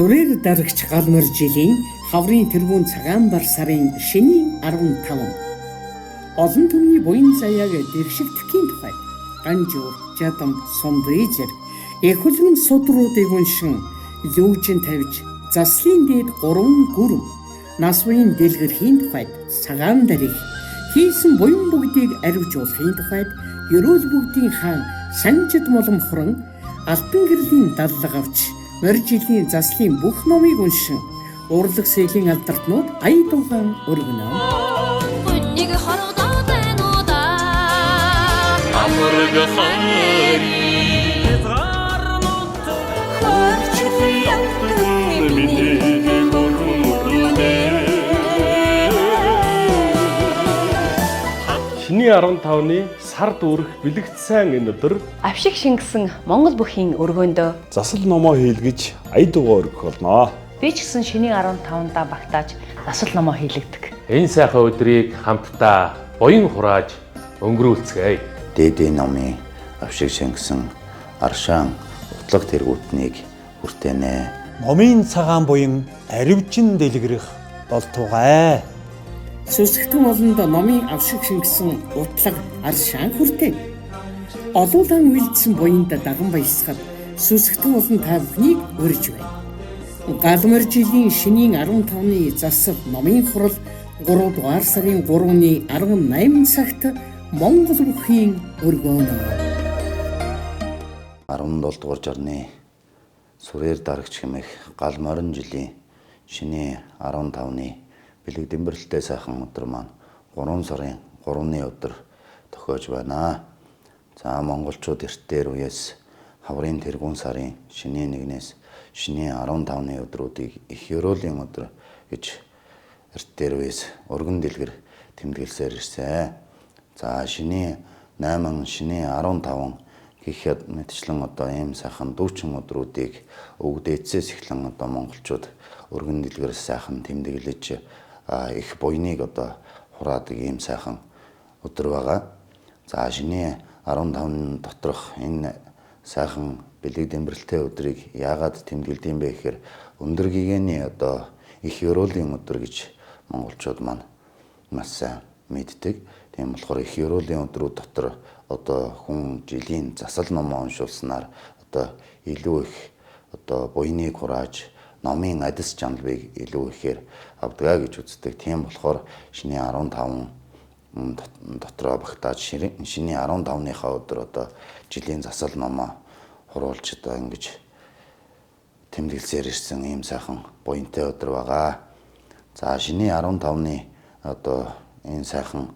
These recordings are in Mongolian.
Сүрээр дарагч галмар жилийн хаврын тэргүүн цагаан бар сарын шөнийн 15. Олон түмний буян заяаг дэршигдэхийн тухай Ганжуур, Жадам, Сумдыжэр эхлэн судруудыг уншин лүүжин тавьж заслын дээд 3 гүрэн нас буян дэлгэрхийн тухайд цагаан дариг хийсэн буян бүгдийг аривжуулахын тухайд ерөөл бүгдийн хаан санжид моломхорон алтан гэрлийн даллага авч морь жилийн заслын бүх номыг уншин урлаг сэлийн алдартнууд ая дуугаан өргөнө. Хүннийг хоргодоо тэнуудаа Амраг хайр хөрчих явдаг миний Шиний 15-ны сард үрэх бэлэгдсэн энэ өдөр Авшиг шингэсэн Монгол бүхийн өргөөндөө засал номоо хийлгэж ая дуугаа өргөх болно. би ч гэсэн шиний 15-да багтааж засал номоо хийлэгдэг. Энэ сайхан өдрийг хамтдаа буян хурааж өнгөрүүлцгээе. Дээдийн номын авшиг шингэсэн аршаан утлаг тэргүүтнийг хүртэнэ. Номын цагаан буян аривжин дэлгэрэх болтугай. Сүсгтэн олонд номын авшиг шингэсэн утлаг аршаан хүртээ. Олуулан үйлдсэн буянд даган баясгад сүсгтэн олон та бүхнийг урьж байна. Галмар жилийн шөнийн 15-ны засал номын хурал 3 дугаар сарын 3-ны 18 цагт Монгол бүхийн өргөөнө. 17 дугаар жарны сүрээр дарагч хэмээх галмарын жилийн шөнийн 15-ны бэлэг дэмбэрэлтэй сайхан өдөр маань 3 сарын 3-ны өдөр тохиож байна. За монголчууд эртээр үеэс хаврын тэргүүн сарын шөнийн 1-ээс шөнийн 15-ны өдрүүдийг их ёроолийн өдөр гэж эртээр үеэс өргөн дэлгэр тэмдэглэсээр ирсэн. За шөнийн 8, шөнийн 15 гэхэд мэтчлэн одоо ийм сайхан дүүчин өдрүүдийг өвгдээцээс эхлэн одоо монголчууд өргөн дэлгэр сайхан тэмдэглэж их буйныг одоо хураадаг ийм сайхан өдөр байгаа. За шөнийн 15 доторх энэ сайхан бэлэг дэмбэрэлтэй өдрийг яагаад тэмдэглэдэм бэ гэхээр өндөр гигэний одоо их ёроолийн өдөр гэж монголчууд маань маш сайн мэддэг. Тийм болохоор их ёроолийн өдрүүд дотор одоо хүн жилийн засал номоо уншуулснаар одоо илүү их одоо буйныг хурааж номын адис жаналбыг илүү ихээр авдгаа гэж үздэг. Тийм болохоор шөнийн 15 дотроо багтааж шөнийн 15-ныхаа өдөр одоо жилийн засал номоо хуруулж одоо ингэж тэмдэглэсээр ирсэн ийм сайхан буянтай өдөр байгаа. За шөнийн 15-ны одоо энэ сайхан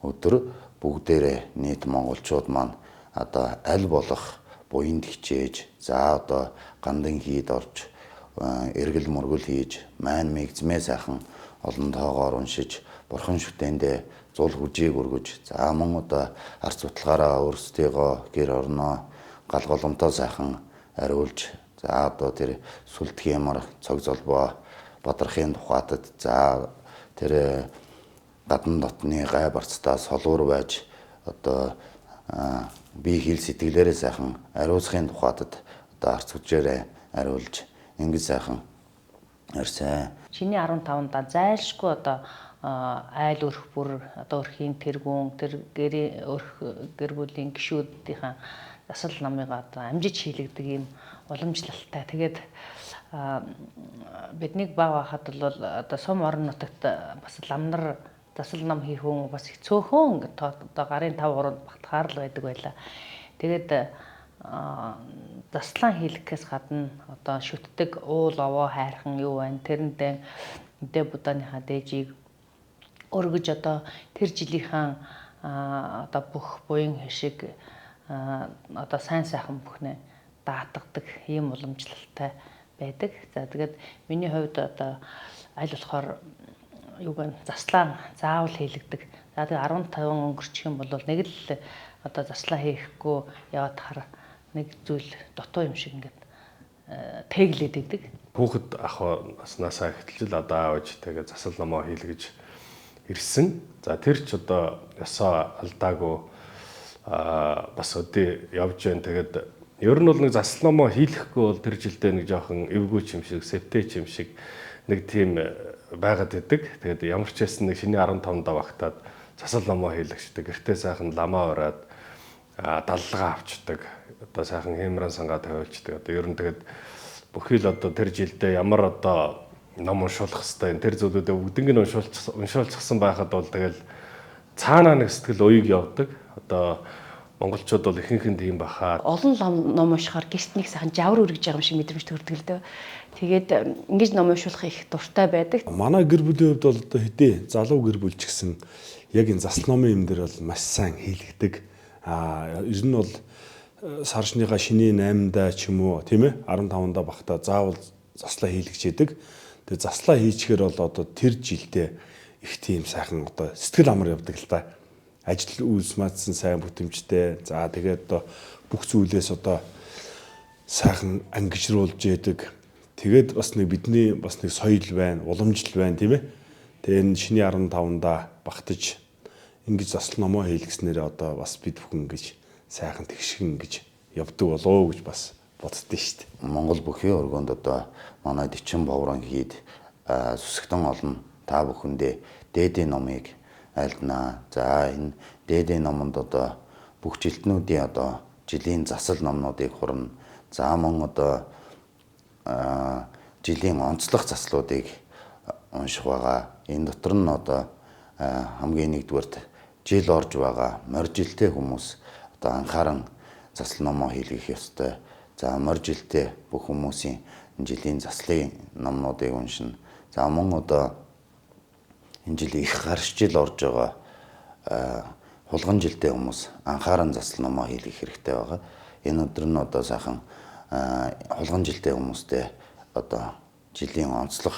өдөр бүгдээрээ нийт монголчууд маань одоо аль болох буянд хичээж за одоо гандан хийд орж эргэл мөргөл хийж майн мэгзмээ сайхан олон тоогоор уншиж бурхан шүтээндээ зул хүжийг өргөж за мөн одоо арц утлагаараа өөрсдийгөө гэр орноо гал голомтоо сайхан ариулж за одоо тэр сүлдэх ямар цог золбоо бадрахын тухайтад за тэр гадна дотны гай барцтаа солуур байж одоо би хэл сэтгэлээрээ сайхан ариусхын тухайтад одоо арц хүчээрээ ариулж ингэж сайхан арьсаа. Шиний 15-да зайлшгүй одоо айл өрх бүр одоо өрхийн тэргүүн тэр гэрийн өрх гэр бүлийн гишүүдийн засал номыг одоо амжиж хийлэгдэг ийм уламжлалтай. Тэгээд биднийг баг байхад бол одоо сум орон нутагт бас ламнар засал ном хийх хүн бас хэцөөхөн одоо гарын 5 3-нд багтахаар л байдаг байлаа. Тэгээд заслан хийлгэхээс гадна одоо шүтдэг уул овоо хайрхан юу байна тэрэндээ мэдээ будааныхаа дээжийг өргөж одоо тэр жилийнхэн одоо бүх буян хишиг одоо сайн сайхан бүхнээ даатгадаг ийм уламжлалтай байдаг. За тэгээд миний хувьд одоо аль болохоор юу гэн заслан заавал хийлэгдэг. За тэгээд 15 өнгөрчих юм бол нэг л одоо заслаа хийхгүй яваад хар нэг зүйл дутуу юм шиг ингээд тэглээд идэг. Хүүхэд ах наснасаа эхэлж одоо аавж тэгээд засал номоо хийлгэж ирсэн. За тэр ч одоо ёсоо алдаагүй бас өдөө явж байна. Тэгээд Ер нь бол нэг засал номоо хийлэхгүй бол тэр жилдээ нэг жоохон эвгүй юм шиг, сэвтэй юм шиг нэг тийм байгаад идэг. Тэгээд ямар ч байсан нэг шиний 15 багтаад засал номоо хийлэгчдэг. Гэртээ сайхан ламаа ураад даллага авчдаг. Одоо сайхан хэмрэн сангаа тавиулчдаг. Одоо ер нь тэгээд бүхий л одоо тэр жилдээ ямар одоо ном уншуулах хэвээр тэр зүйлүүдээ бүгднийг нь уншуулчихсан байхад бол тэгэл цаанаа нэг сэтгэл уяг явдаг. Одоо монголчууд бол ихэнх нь тийм баха. Олон ном уншихаар гэрт нэг сайхан жавар үргэж байгаа юм шиг мэдрэмж төрдөг л дээ. Тэгээд ингэж ном уншуулах их дуртай байдаг. Манай гэр бүлийн хувьд бол одоо хэдий залуу гэр бүл ч гэсэн яг энэ засал номын юм дээр бол маш сайн хийлгдэг. Ер нь бол саршныгаа шинийн 8-даа ч юм уу тийм ээ 15-даа багтаа заавал заслаа хийлгэж яадаг. Тэгээ заслаа хийчихээр бол одоо тэр жилдээ их тийм сайхан одоо сэтгэл амар явдаг л та. Ажил үйлс маадсан сайн бүтэмжтэй. За тэгээд одоо бүх зүйлээс одоо сайхан ангижруулж яадаг. Тэгээд бас нэг бидний бас нэг соёл байна, уламжлал байна тийм ээ. Тэгээ энэ шиний 15-даа багтаж ингэж засал номоо хийлгэснээр одоо бас бид бүхэн ингэж сайхан тэгшгэн гэж явдаг болоо гэж бас боддоо шүү дээ. Монгол бүхий өргөнд одоо манай Дэчин боврон хийд сүсгтэн олон та бүхэндээ дээдийн номыг айлднаа. За энэ дээдийн номонд одоо бүх жилтнүүдийн одоо жилийн засал номнуудыг хурна. За мөн одоо жилийн онцлог заслуудыг унших байгаа. Энэ дотор нь одоо хамгийн нэгдүгээрт жил орж байгаа морь жилтэй хүмүүс одоо анхааран засал номоо хийлгэх ёстой. За морь жилтэй бүх хүмүүсийн жилийн заслын номнуудыг уншина. За мөн одоо энэ жилийн их гарч жил орж байгаа хулган жилтэй хүмүүс анхааран засал номоо хийлгэх хэрэгтэй байгаа. Энэ өдөр нь одоо сайхан хулган жилтэй хүмүүстэй одоо жилийн онцлог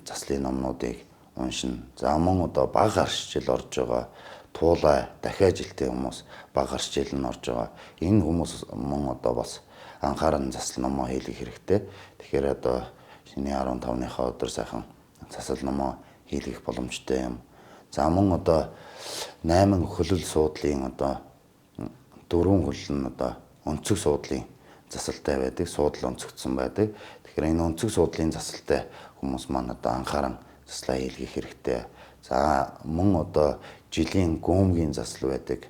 заслын номнуудыг уншина. За мөн одоо бага гарч жил орж байгаа туулай дахиад жилтэй хүмүүс бага гарч жил нь орж байгаа. Энэ хүмүүс мөн одоо бас анхааран засал номоо хийлгэх хэрэгтэй. Тэгэхээр одоо шиний 15-ныхаа өдөр сайхан засал номоо хийлгэх боломжтой юм. За мөн одоо 8 хөлөл суудлын одоо 4 хөлөл нь одоо өнцөг суудлын засалтай байдаг, суудлын өнцөгдсөн байдаг. Тэгэхээр энэ өнцөг суудлын засалтай хүмүүс маань одоо анхааран заслаа хийлгэх хэрэгтэй. За мөн одоо жилийн гүмгийн засал байдаг.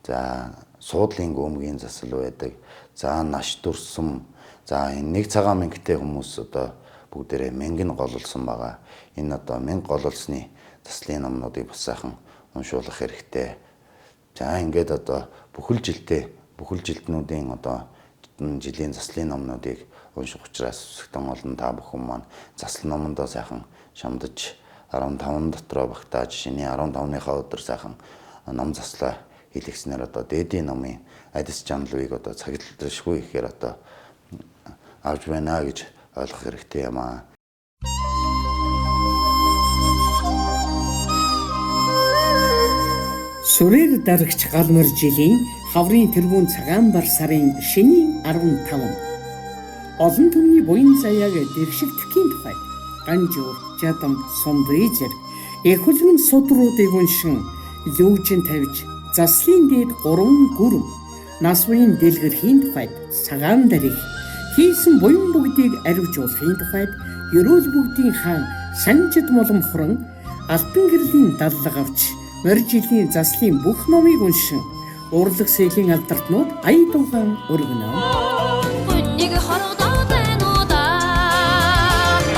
За суудлын гүмгийн засал байдаг. За наш дүрсэм. За энэ нэг цагаан мэнгтэй хүмүүс одоо бүгдээрээ мэнгэн гололсон байгаа. Энэ одоо мэнг гололсны заслын номнуудыг бас сайхан уншуулах хэрэгтэй. За ингээд одоо бүхэл жилтнүүдийн одоо жилийн заслын номнуудыг унших учраас сүсгтэн олон та бүхэн маань засал номондоо сайхан шамдаж 15 дотроо багтааж шиний 15-ныхаа өдөр сайхан ном заслаа хийлгэснээр одоо дээдийн номын адис жанлыг одоо цагтлалшгүй ихээр одоо авч байна гэж ойлгох хэрэгтэй юм аа. Сүрээр дарагч галмар жилийн хаврын тэргүүн цагаан бар сарын шинийн 15. Олон түмний буян заяаг дэршигдэхийн тухай Ганжуур, Жадам, Сумдыжэр эхлэн судруудыг уншин лүүжин тавьж заслын дээд 3 гүрэн нас буян дэлгэрхийн тухайд цагаан дарыг хийсэн буян бүгдийг аривжуулахын тухайд ерөөл бүгдийн хаан санжид моломхрон алтан гэрлийн даллага авч морь жилийн заслын бүх номыг уншин урлаг сэлийн алдартнууд ая дуугаан өргөнө. Хүннийг хорогдоод байна уу да.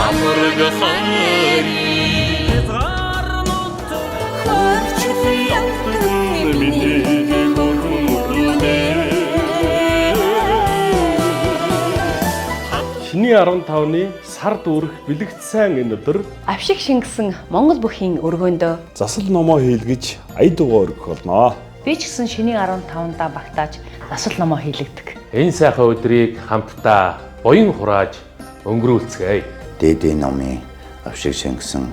Амраг хайр Шиний 15-ны сард үрэх бэлэгдсэн энэ өдөр Авшиг шингэсэн Монгол бүхийн өргөөндөө Засал номоо хийлгэж ая дуугаа өргөх болно. Би ч гэсэн шиний 15-даа багтааж засал номоо хийлэгдэг. энэ сайхан өдрийг хамтдаа буян хурааж өнгөрүүлцгээе. Дээдийн номын авшиг шингэсэн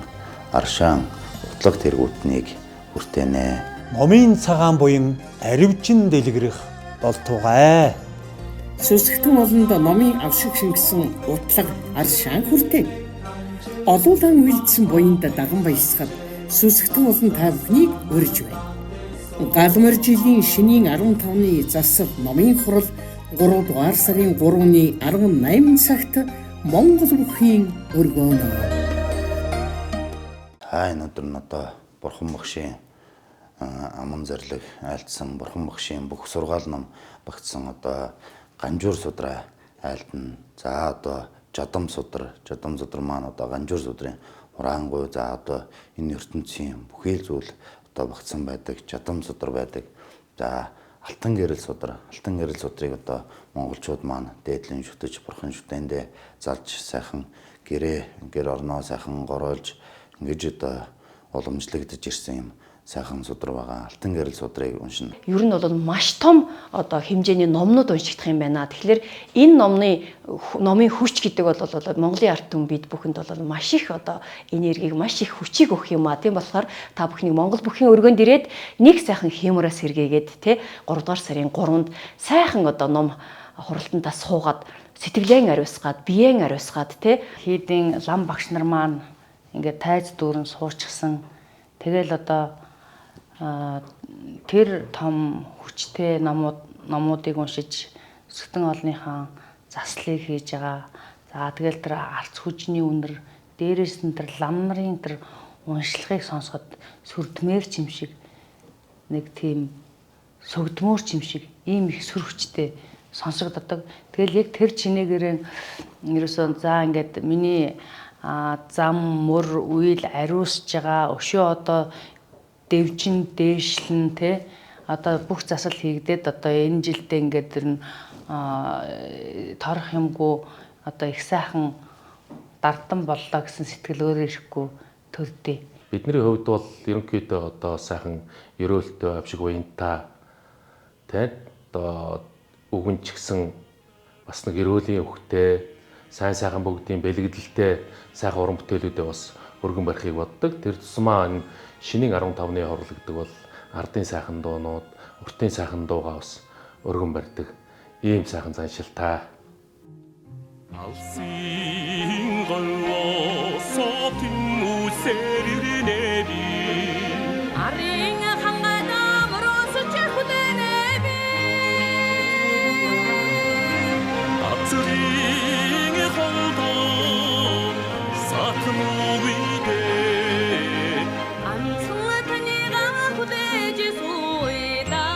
аршаан утлаг тэргүүтнийг хүртэнэ. Номын цагаан буян аривчин дэлгэрэх болтугай. Сүсгтэн олонд номын авшиг шингэсэн утлаг аршаан хүртээ. Олуулан үйлдсэн буянд даган баясгад сүсгтэн олон та бүхнийг урьж байна. Галмар жилийн шинийн 15-ны засал номын хурал 3 дугаар сарын 3-ны 18 цагт Монгол бүхийн өргөөнө. Энэ өдөр нь одоо Бурхан Багшийн аман зарлиг айлтсан Бурхан Багшийн бүх сургаал ном багтсан одоо Ганжуур судраа айлтна. За одоо Жадам судар маань одоо Ганжуур судрын хураангуй. За одоо энэ ертөнцийн бүхэл зүйл одоо багтсан байдаг. Жадам судар байдаг. За Алтан гэрэл судрыг одоо монголчууд маань дээдлэн шүтэж бурхан шүтэндээ залж сайхан гэр орноо сайхан гороолж ингэж одоо уламжлагдж ирсэн юм сайхан судар байгаа. Алтан гэрэл судрыг уншина. Ер нь бол маш том одоо хэмжээний номнууд уншигдах юм байна. Тэгэхээр энэ номын хүч гэдэг бол Монголын ард түмэн бид бүхэнд бол маш их одоо энергиг, маш их хүчийг өгөх юм а. Тийм болохоор та бүхнийг Монгол бүхийн өргөнд ирээд нэг сайхан хэмээрээс сэргээгээд тэ 3 дугаар сарын 3-нд сайхан одоо ном хуралтандаа суугаад сэтгэлэн ариусгаад, биеэн ариусгаад тэ хийдийн лам багш нар маань ингээд тайз дүүрэн суурчсан. Тэгэл одоо тэр том хүчтэй номуудыг уншиж өсгөн олныхаа заслыг хийж байгаа. За тэгэл тэр арц хүчний үнэр дээрээс нь тэр лам нарын тэр уншлагыг сонсоход сүрдмээр юм шиг нэг тийм сүгдмөр юм шиг ийм их сүр хүчтэй сонсогддог. Тэгэл яг тэр чинээгээрээ ерөөсөө за ингээд миний зам мөр үйл ариусж байгаа өшөө одоо дэвжин дээшлэн тэ одоо бүх засал хийгдээд одоо энэ жилдээ ингээд тэр торох юмгүй одоо их сайхан дардан боллоо гэсэн сэтгэл өөрөө ирэхгүй төрдөө. Бидний хувьд бол ерөнхийдөө одоо сайхан ерөөлтөө авшиг уянтаа тэ одоо үгэн ч гэсэн бас нэг ерөөлийн хөвгтэй сайхан бүгдийн бэлгэлдэлтэй сайхан уран бүтээлүүдээ бас өргөн барихыг боддог. Тэр тусмаа энэ шинийн 15-ны хорлогддог бол ардын сайхан дуунууд, уртын сайхан дуугаа бас өргөн барьдаг. Ийм сайхан заншилтай. Алсын голсоо тэмүсэрнэби Арин хангана мөрөөсөж хүлэнэби Ацрийн холдоо сатнуугидэ Анцлатныга хүлээж суйда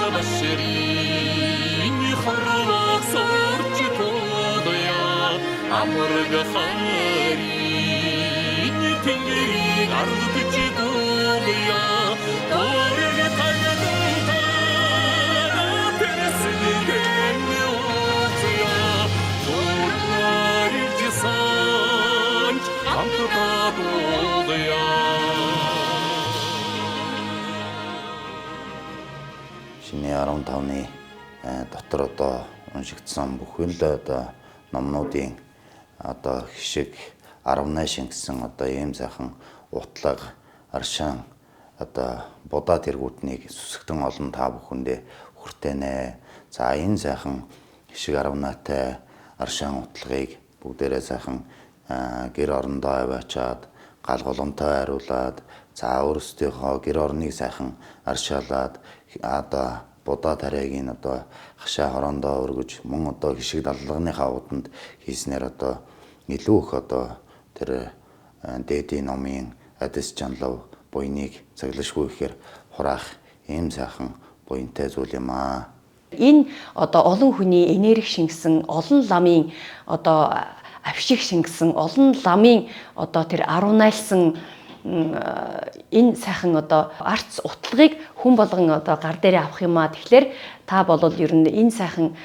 Башрийн хорлоо сорч тодоя амраг харин тэнгэрийг ардж дуулъя орыг тагнаа персэлгэн уця орыг сан хамтдаа дуулъя. Шинэ 15-ны дотор одоо уншигдсан бүхэл одоо номнуудын одоо хишиг 18 шин гэсэн одоо ийм сайхан утлаг аршаан одоо будаа тэргүүднийг сүсгтэн олон та бүхэндээ хүртэнэ. За энэ сайхан хишиг 18-тай аршаан утлагыг бүгдээрээ сайхан гэр орондоо аваачаад гал голомтой хариулаад за өөрсдийнхөө гэр орныг сайхан аршаалаад одоо будаа тариагийн одоо хашаа хороондоо өргөж мөн одоо хишиг даллагныхаа уданд хийснээр одоо илүү их одоо тэр дээдийн номын адис жанлав буйныг цаглашгүй ихээр хураах ийм сайхан буянтай зүйл юм аа. Энэ одоо олон хүний энерги шингэсэн, олон ламын одоо авшиг шингэсэн, олон ламын одоо тэр 18-сан энэ сайхан одоо арц утлагыг хүн болгон одоо гар дээрээ авах юм аа. Тэгэхээр та болвол ер нь энэ сайхан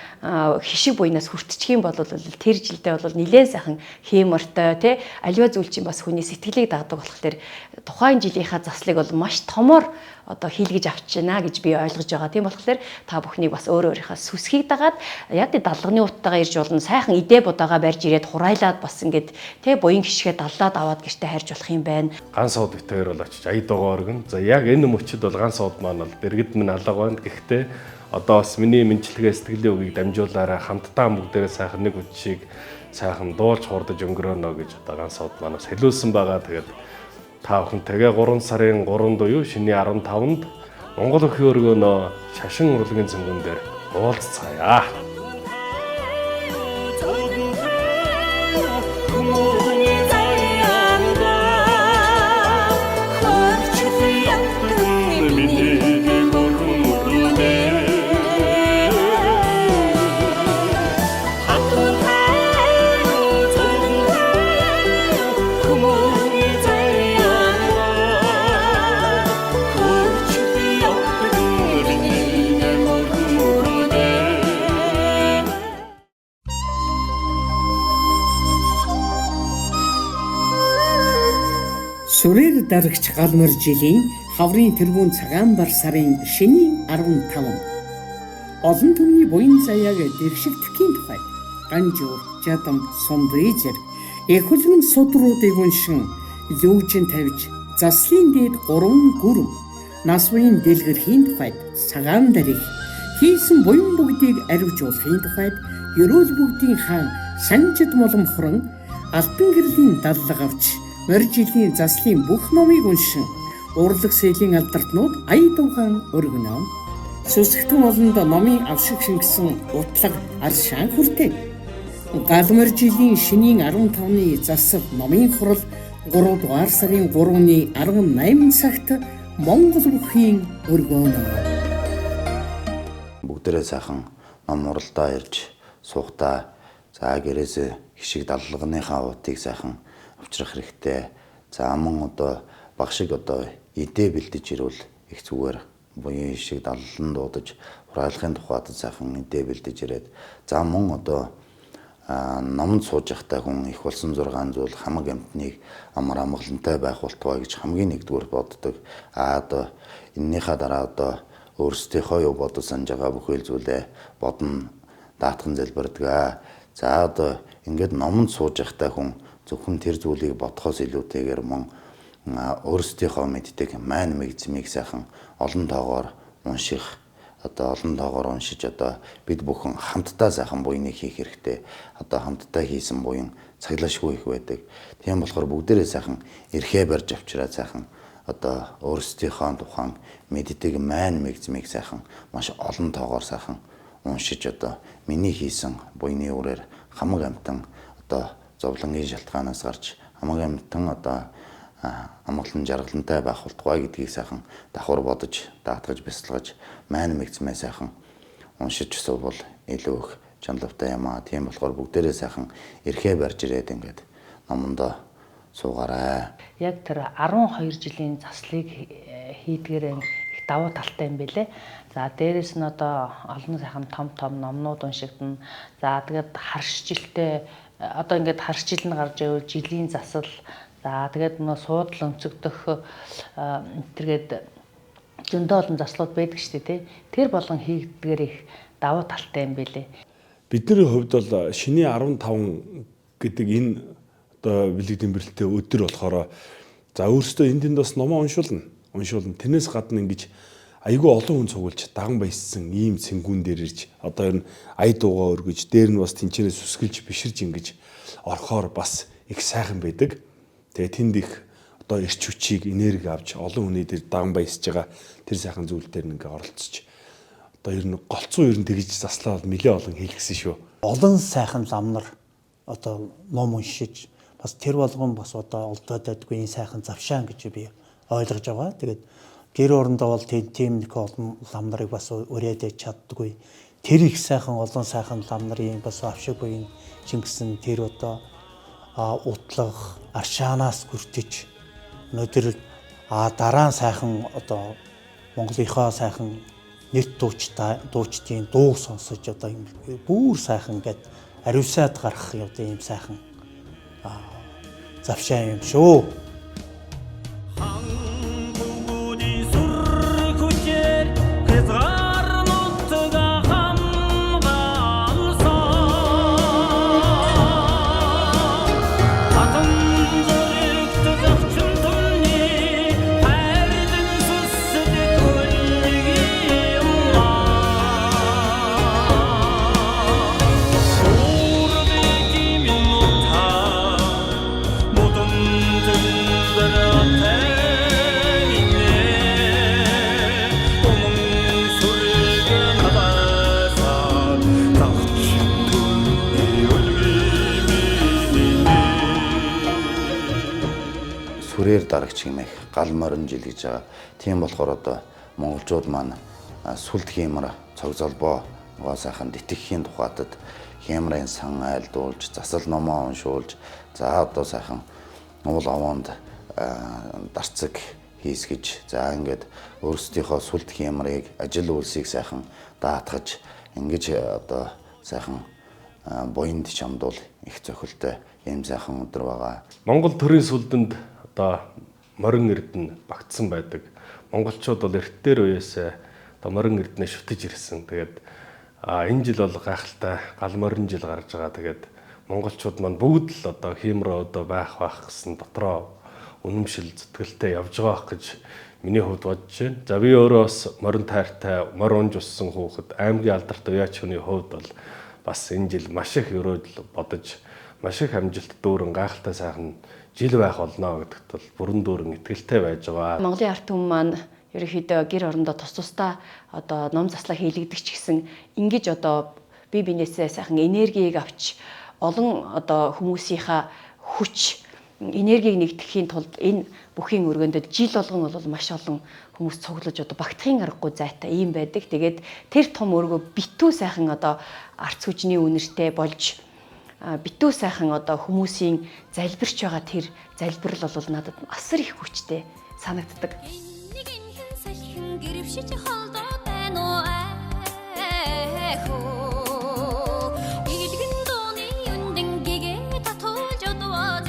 хишиг буйнаас хүртчих юм бол тэр жилдээ бол нэлээд сайхан хиймортой тий аливаа зүйл чинь бас хүний сэтгэлийг дагдаг болохоор тухайн жилийнхаа заслыг бол маш томоор одоо хийлгэж авчина гэж би ойлгож байгаа. Тийм болохоор та бүхнийг бас өөрийнхөө сүсхийг дагаад яг далганы уттайгаа ирж болно. Сайхан идэ будаага барьж ирээд хурайлаад бас ингээд тий буян гიშгээ даллаад аваад гэртээ харьж болох юм байна. Ганц сууд битээр бол очиж аяд байгаа оргин. За яг энэ мөчид бол ганц сууд маань бол дэргэд минь алга байна. Гэхдээ одоо бас миний мэдлэгээ сэтгэлийн үгийг дамжуулаараа хамтдаа бүгдээрээ сайхан нэг үдшийг сайхан дуулж хурдаж өнгөрөөнө гэж одоо ганц сууд манаас хэлүүлсэн байгаа. Тэгээд та бүхэнтэйгээ 3 сарын 3-нд буюу шиний 15-нд Монгол өхөө өргөнөө шашин урлагийн цэнгэн дээр уулзцаая. Сүрээр дарагч галмар жилийн хаврын тэргуун цагаан бар сарын шөнийн 15. Олон түмний буян заяаг дэршигдэхийн тухайд Ганжуур, Жадам, Сумдыжэр эхлэн судруудыг уншин лүүжин тавьж заслын дээд 3 гүрэм нас буян дэлгэрхийн тухайд цагаан дарих хийсэн буян бүгдийг аривжуулахын тухайд ерөөл бүгдийн хаан санжид моломхрон алтан гэрлийн даллага авч морь жилийн заслын бүх номыг уншин урлаг сэлийн алдартнууд ая дуугаан өргөнө. Сүсгтэн олонд номын авшиг шингэсэн утлаг аршаан хүртээ. Галмар жилийн шөнийн 15-ны засал номын хурал 3 дугаар сарын 3-ны 18 цагт Монгол бүхийн өргөнө. Бүгдээрээ сайхан ном уралдаа ирж суухдаа за гэрээс хишиг даллагныхаа уутыг сайхан авчрах хэрэгтэй. За мөн одоо багшиг одоо идэ бэлдэж ирвэл их зүгээр буян шиг даллан дуудаж хураалгын тухайд сайхан идэ бэлдэж ирээд за мөн одоо номд сууж явахдаа хүн их болсон 6 зүйл хамаг амтныг амар амгалантай байх болтугай гэж хамгийн нэгдүгээр боддог. Одоо эннийхээ дараа одоо өөрсдийнхөө юу бодож санаж байгаа бүхэл зүйлээ бодно, даатхан залбирдаг. За одоо ингээд номд сууж явахдаа хүн зөвхөн тэр зүйлийг бодхоос илүүтэйгээр мөн өөрсдийнхөө мэддэг маань мэгзмийг сайхан олон тоогоор унших одоо олон тоогоор уншиж одоо бид бүхэн хамтдаа сайхан буйныг хийх хэрэгтэй. Одоо хамтдаа хийсэн буян цаглаашгүй их байдаг. Тийм болохоор бүгдээрээ сайхан эрхээ барьж авчираад сайхан одоо өөрсдийнхөө тухайн мэддэг маань мэгзмийг сайхан маш олон тоогоор сайхан уншиж одоо миний хийсэн буйны үрээр хамаг амтан одоо зовлонгийн шалтгаанаас гарч хамаг амтан одоо амгалан жаргалантай байх болтугай гэдгийг сайхан давхар бодож, даатгаж, бясалгаж, маань мэгзмээ сайхан уншиж суувал илүү их чанартай юм аа. Тийм болохоор бүгдээрээ сайхан эрхээ барьж ирээд ингээд номондоо суугаарай. Яг тэр 12 жилийн заслыг хийдгээрээ их давуу талтай юм бэлээ. За дээрэс нь одоо олон сайхан том номнууд уншигдана. За тэгээд харшжилтэй одоо ингээд харшжил нь гарч ивэл жилийн засал. За тэгээд нөө суудал өнцөгдөх тэргээд зөндөө олон заслууд байдаг шүү дээ тий. Тэр болгон хийгдгээр их давуу талтай юм бэлээ. Бидний хувьд бол шөнийн 15 гэдэг энэ одоо бэлэг тэмбэрлэлтэй өдөр болохоор за өөрөөсөө энд бас номоо уншуулна. Тэрнээс гадна ингэж айгүй олон хүн цугулж даган баяссан ийм цэнгүүн дээр ирж одоо ер нь ая дуугаа өргөж дээр нь бас тэнчнээс сүсгэлж биширж ингэж орхоор бас их сайхан байдаг. Тэгээ тэнд их одоо эрч хүчийг энерги авч олон хүний дээр даган баясж байгаа тэр сайхан зүйл дээр ингээ оролцож одоо ер нь голцоо ер нь тэгж заслаа бол нэлээ олон хийлгсэн шүү. Олон сайхан ламнар одоо ном уншиж бас тэр болгон бас одоо олдоод байдгүй энэ сайхан завшаан гэж би ойлгож байгаа. Тэгээд гэр орондоо бол тийм нэг олон ламнарыг бас өрөөд чаддгүй. Тэр их сайхан олон сайхан ламнарын бас авшиг буйн шингэсэн тэр одоо утлах аршаанаас хүртэж өнөөдөр дараа нь сайхан одоо Монголынхаа сайхан нэт дуучдын дуу сонсож одоо бүр сайхан ингээд ариусаад гарах одоо ийм сайхан завшаан юм шүү. 모든 дарагч хэмээх гал морин жил гэж байгаа. Тийм болохоор одоо монголчууд маань сүлд хямар цогцолбоо нөгөө сайхан тэтгэхийн тухайтад хямрын сан айлдуулж, засал номоо уншуулж, за одоо сайхан уул овоонд дарцаг хийсгэж, за ингээд өөрсдийнхөө сүлд хямрыг, ажил үйлсийг сайхан даатгаж, ингэж одоо сайхан буянд чамдуул их цохилтой ийм сайхан өдөр байгаа. Монгол төрийн сүлдэнд одоо морин эрдэнэ багтсан байдаг. Монголчууд бол эртдээр үеэс одоо морин эрдэнэ шүтэж ирсэн. Тэгээд энэ жил бол гайхалтай гал морин жил гарч байгаа. Тэгээд монголчууд маань бүгд л одоо хямраа одоо байх гэсэн дотроо үнэмшил зүтгэлтэй явж байгаа гэж миний хувьд бодож байна. За би өөрөө бас морин тайртай, морь унж уссан хүүхэд, аймгийн алдарт уяач хүний хувьд бол бас энэ жил маш их өрөөдөл бодож, маш их амжилт дүүрэн гайхалтай сайхан жил байх болно гэдэгт бол бүрэн дүүрэн итгэлтэй байж байгаа. Монголын ард түмэн маань ерөнхийдөө гэр орондоо тус тусдаа одоо ном заслаа хийлэгдэх ч гэсэн ингэж одоо бие биенээсээ сайхан энергийг авч олон одоо хүмүүсийнхаа хүч энергийг нэгтгэхийн тулд энэ бүхийн өргөндөд жил болгон бол маш олон хүмүүс цуглаж одоо багтахын аргагүй зайтай ийм байдаг. Тэгээд тэр том өргөө битүү сайхан одоо арц хүчний үнэртэй болж битүү сайхан одоо хүмүүсийн залбирч байгаа тэр залбирал бол надад асар их хүчтэй санагддаг. нэг инхэн салхин гэрвшиж холдоод байна уу айхоо игдгэн дууны үндэн гэгээ татуулж одвоо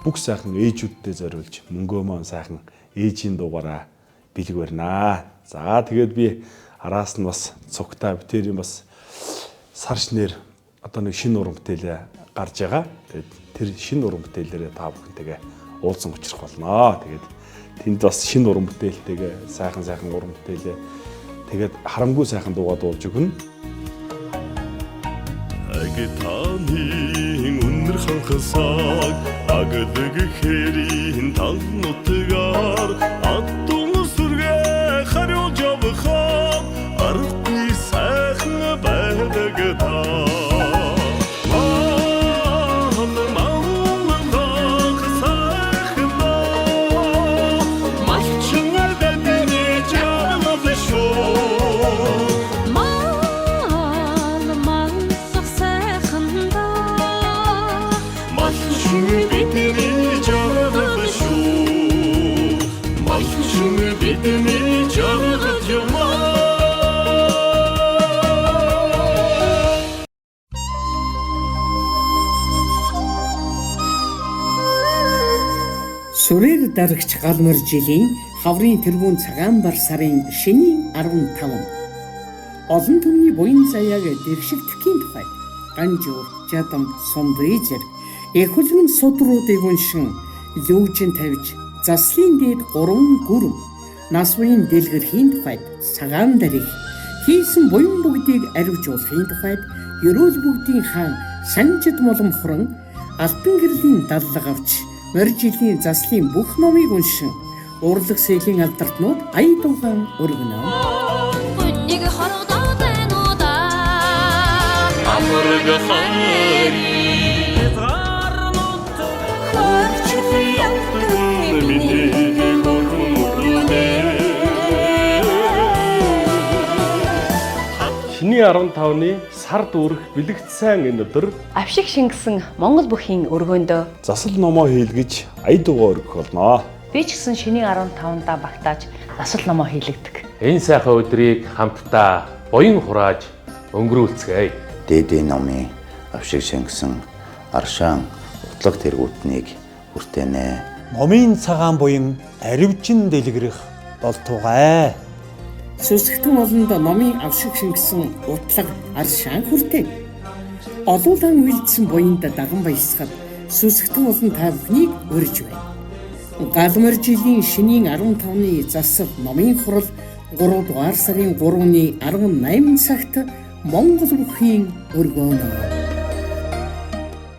Бүх сайхан ээжүүдтэй зориулж мөнгөө маань сайхан ээжийн дуугаараа бэлэг барина. За тэгээд би араас нь бас цугтаа битэрийн бас сар шинээр одоо нэг шинэ уран бүтээлээ гарч байгаа. Тэгээд тэр шинэ уран бүтээлээрээ та бүхэнтэйгээ уулзсан учрах болно. Тэгээд тэнд бас шинэ уран бүтээлтэйгээ сайхан уран бүтээлээ тэгээд харамгүй сайхан дуугаа дуулж өгнө. Агитаны өнөр ханхасаг агадаг хэрийн тал нутгаар аттун сүргэ хариуж явхаа аргагүй сайхан байдаг та. Сүрээр дарагч галмар жилийн хаврын тэргүүн цагаан бар сарын шөнийн 15. Олон түмний буян заяаг дэршигдэхийн тухай Ганжуур, Жадам, Сумдыжэр эхлэн судруудыг уншин лүүжин тавьж заслын дээд 3 гүрэм нас буян дэлгэрхийн тухайд цагаан дарыг хийсэн буян бүгдийг аривжуулахын тухайд ерөөл бүгдийн хаан санжид моломхорон алтан гэрлийн даллага авч морь жилийн заслын бүх номыг уншин урлаг сэлийн алдартнууд ая дуугаан өргөнө. Хүнийг хорогдоод байна уу да Амраг хайр Шиний 15-ны сар дүүрэх бэлэгдсэн энэ өдөр Авшиг шингэсэн Монгол бүхийн өргөөндөө Засал номоо хийлгэж ая дуугаа өргөх болно. Би ч гэсэн шинийн 15-даа багтааж засал номоо хийлэгдэг. Энэ сайхан өдрийг хамтдаа буян хурааж өнгөрүүлцгээе. Дээдийн номын авшиг шингэсэн аршаан утлаг тэргүүтнийг хүртэнэ. Номын цагаан буян аривжин дэлгэрэх болтугай. Сүсгтэн олонд номын авшиг шингэсэн утлаг аршаан хүртээ. Олуулан үйлдсэн буянд даган баясгад сүсгтэн болон та бүхнийг урьж байна. Галмар жилийн шинийн 15-ны засал номын хурал 3 дугаар сарын 3-ны 18 цагт Монгол бүхийн өргөөнөө.